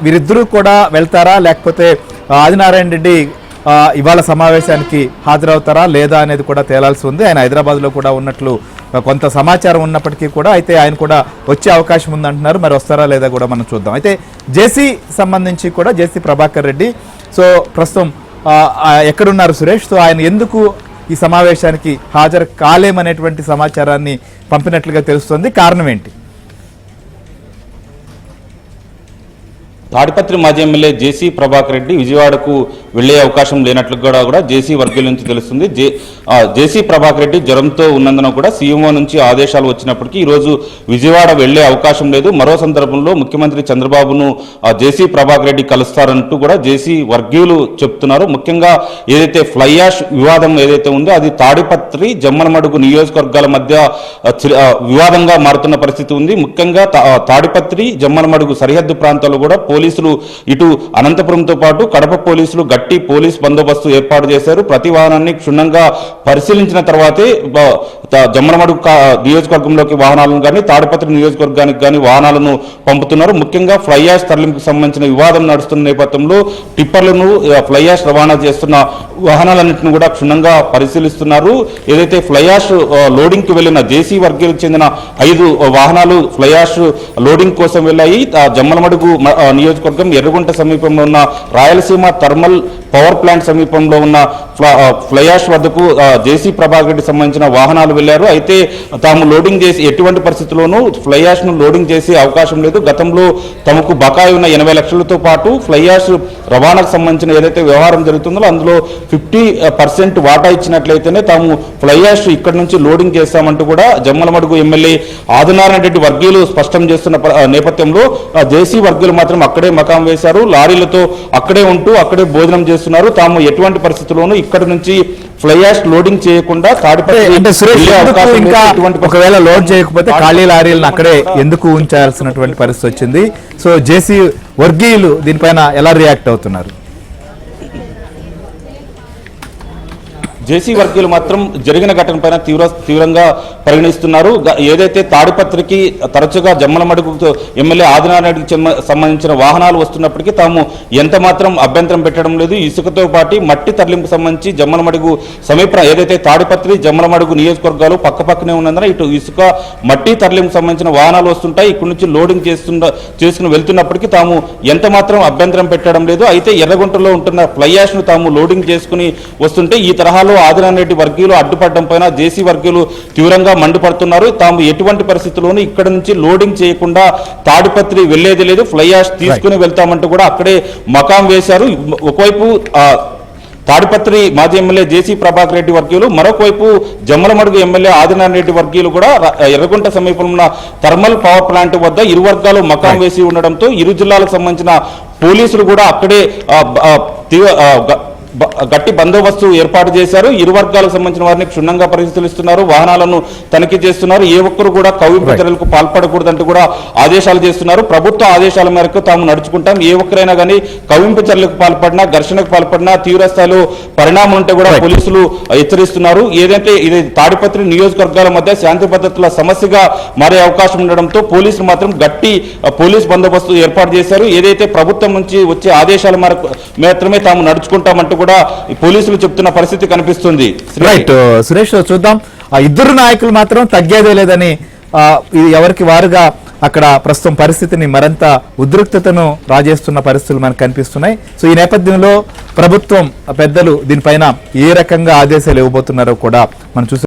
వీరిద్దరూ కూడా వెళ్తారా లేకపోతే ఆదినారాయణ రెడ్డి ఇవాళ సమావేశానికి హాజరవుతారా లేదా అనేది కూడా తేలాల్సి ఉంది. ఆయన హైదరాబాద్లో కూడా ఉన్నట్లు కొంత సమాచారం ఉన్నప్పటికీ కూడా అయితే ఆయన కూడా వచ్చే అవకాశం ఉందంటున్నారు. మరి వస్తారా లేదా కూడా మనం చూద్దాం. అయితే జేసీ సంబంధించి కూడా జేసీ ప్రభాకర్ రెడ్డి సో ప్రస్తుతం ఎక్కడున్నారు సురేష్? సో ఆయన ఎందుకు ఈ సమావేశానికి హాజరు కాలేమనేటువంటి సమాచారాన్ని పంపినట్లుగా తెలుస్తుంది. కారణం ఏంటి? తాడిపత్రి మాజీ ఎమ్మెల్యే జేసీ ప్రభాకర్ రెడ్డి విజయవాడకు వెళ్లే అవకాశం లేనట్లుగా కూడా జేసీ వర్గీయుల నుంచి తెలుస్తుంది. జేసీ ప్రభాకర్ రెడ్డి జ్వరంతో ఉన్నందున కూడా సీఎంఓ నుంచి ఆదేశాలు వచ్చినప్పటికీ ఈరోజు విజయవాడ వెళ్లే అవకాశం లేదు. మరో సందర్భంలో ముఖ్యమంత్రి చంద్రబాబును జేసీ ప్రభాకర్ రెడ్డి కలుస్తారంటూ కూడా జేసీ వర్గీయులు చెప్తున్నారు. ముఖ్యంగా ఏదైతే ఫ్లై యాష్ వివాదం ఏదైతే ఉందో అది తాడిపత్రి జమ్మలమడుగు నియోజకవర్గాల మధ్య వివాదంగా మారుతున్న పరిస్థితి ఉంది. ముఖ్యంగా తాడిపత్రి జమ్మలమడుగు సరిహద్దు ప్రాంతాల్లో కూడా పోలీసులు ఇటు అనంతపురంతో పాటు కడప పోలీసులు గట్టి పోలీస్ బందోబస్తు ఏర్పాటు చేశారు. ప్రతి వాహనాన్ని క్షుణ్ణంగా పరిశీలించిన తర్వాతే జమ్మలమడుగు నియోజకవర్గంలోకి వాహనాలను కానీ తాడిపత్రి నియోజకవర్గానికి కానీ వాహనాలను పంపుతున్నారు. ముఖ్యంగా ఫ్లై యాష్ తరలింపుకు సంబంధించిన వివాదం నడుస్తున్న నేపథ్యంలో టిప్పర్లను ఫ్లై యాష్ రవాణా చేస్తున్న వాహనాలన్నింటినీ కూడా క్షుణ్ణంగా పరిశీలిస్తున్నారు. ఏదైతే ఫ్లై యాష్ లోడింగ్ కి వెళ్లిన జేసీ వర్గీయులకు చెందిన 5 వాహనాలు ఫ్లై యాష్ లోడింగ్ కోసం వెళ్ళాయి. జమ్మలమడుగు నియోజకవర్గం ఎర్రగుంట సమీపంలో ఉన్న రాయలసీమ థర్మల్ పవర్ ప్లాంట్ సమీపంలో ఉన్న ఫ్లై యాష్ వద్దకు జేసీ ప్రభాకర్ రెడ్డి సంబంధించిన వాహనాలు వెళ్లారు. అయితే తాము లోడింగ్ చేసి ఎటువంటి పరిస్థితుల్లోనూ ఫ్లై యాష్ ను లోడింగ్ చేసే అవకాశం లేదు. గతంలో తమకు బకాయి ఉన్న 80 లక్షలతో పాటు ఫ్లై యాష్ రవాణాకు సంబంధించిన ఏదైతే వ్యవహారం జరుగుతుందో అందులో 50% వాటా ఇచ్చినట్లయితేనే తాము ఫ్లై యాష్ ఇక్కడి నుంచి లోడింగ్ చేస్తామంటూ కూడా జమ్మలమడుగు ఎమ్మెల్యే ఆదినారాయణ రెడ్డి వర్గీయులు స్పష్టం చేస్తున్న నేపథ్యంలో జేసీ వర్గీయులు మాత్రం అక్కడే మకాం వేశారు. లారీలతో అక్కడే ఉంటూ అక్కడే భోజనం చేస్తున్నారు. తాము ఎటువంటి పరిస్థితుల్లోనూ ఇక్కడ నుంచి ఫ్లై యాష్ లోడింగ్ చేయకుండా ఒకవేళ లోడ్ చేయకపోతే ఖాళీ లారీలను అక్కడే ఎందుకు ఉంచాల్సినటువంటి పరిస్థితి వచ్చింది. సో జేసీ వర్గీయులు దీనిపైన ఎలా రియాక్ట్ అవుతున్నారు? జేసీ వర్గీయులు మాత్రం జరిగిన ఘటనపైన తీవ్రంగా పరిగణిస్తున్నారు. ఏదైతే తాడిపత్రికి తరచుగా జమ్మలమడుగు ఎమ్మెల్యే ఆదినారాయణకి సంబంధించిన వాహనాలు వస్తున్నప్పటికీ తాము ఎంత మాత్రం అభ్యంతరం పెట్టడం లేదు. ఇసుకతో పాటు మట్టి తరలింపు సంబంధించి జమ్మలమడుగు సమీప ఏదైతే తాడిపత్రి జమ్మలమడుగు నియోజకవర్గాలు పక్కపక్కనే ఉన్నందున ఇటు ఇసుక మట్టి తరలింపు సంబంధించిన వాహనాలు వస్తుంటాయి. ఇక్కడి నుంచి లోడింగ్ చేసుకుని వెళ్తున్నప్పటికీ తాము ఎంత మాత్రం అభ్యంతరం పెట్టడం లేదు. అయితే ఎర్రగుంటలో ఉంటున్న ఫ్లై యాష్ ను తాము లోడింగ్ చేసుకుని వస్తుంటే ఈ తరహాలో ఆదినారాయణ రెడ్డి వర్గీయులు అడ్డుపడడం పైన జేసీ వర్గీయులు తీవ్రంగా మండిపడుతున్నారు. తాము ఎటువంటి పరిస్థితుల్లోనూ ఇక్కడ నుంచి లోడింగ్ చేయకుండా తాడిపత్రి వెళ్లేది లేదు, ఫ్లై యాష్ తీసుకుని వెళ్తామంటూ కూడా అక్కడే మకాం వేశారు. ఒకవైపు తాడిపత్రి మాజీ ఎమ్మెల్యే జేసీ ప్రభాకర్ రెడ్డి వర్గీయులు, మరొకవైపు జమ్మలమడుగు ఎమ్మెల్యే ఆదినారాయణ రెడ్డి వర్గీయులు కూడా ఎర్రగుంట సమీపంలో ఉన్న థర్మల్ పవర్ ప్లాంట్ వద్ద ఇరు వర్గాలు మకాం వేసి ఉండడంతో ఇరు జిల్లాలకు సంబంధించిన పోలీసులు కూడా అక్కడే గట్టి బందోబస్తు ఏర్పాటు చేశారు. ఇరు వర్గాలకు సంబంధించిన వారిని క్షుణ్ణంగా పరిశీలిస్తున్నారు, వాహనాలను తనిఖీ చేస్తున్నారు. ఏ ఒక్కరు కూడా కవ్వింపు చర్యలకు పాల్పడకూడదంటూ కూడా ఆదేశాలు చేస్తున్నారు. ప్రభుత్వ ఆదేశాల మేరకు తాము నడుచుకుంటాం, ఏ ఒక్కరైనా కానీ కవ్వింపు చర్యలకు పాల్పడినా ఘర్షణకు పాల్పడినా తీవ్ర స్థాయిలో పరిణామం ఉంటే కూడా పోలీసులు హెచ్చరిస్తున్నారు. ఏదంటే ఇది తాడిపత్రి నియోజకవర్గాల మధ్య శాంతి భద్రతల సమస్యగా మారే అవకాశం ఉండడంతో పోలీసులు మాత్రం గట్టి పోలీస్ బందోబస్తు ఏర్పాటు చేశారు. ఏదైతే ప్రభుత్వం నుంచి వచ్చే ఆదేశాల మేరకు మాత్రమే తాము నడుచుకుంటామంటూ కూడా పోలీసులు చెప్తున్న పరిస్థితి కనిపిస్తుంది. సురేష్ చూద్దాం, ఇద్దరు నాయకులు మాత్రం తగ్గేదే లేదని ఎవరికి వారుగా అక్కడ ప్రస్తుతం పరిస్థితిని మరింత ఉద్రిక్తతను రాజేస్తున్న పరిస్థితులు మనకు కనిపిస్తున్నాయి. సో ఈ నేపథ్యంలో ప్రభుత్వం పెద్దలు దీనిపైన ఏ రకంగా ఆదేశాలు ఇవ్వబోతున్నారో కూడా మనం చూసి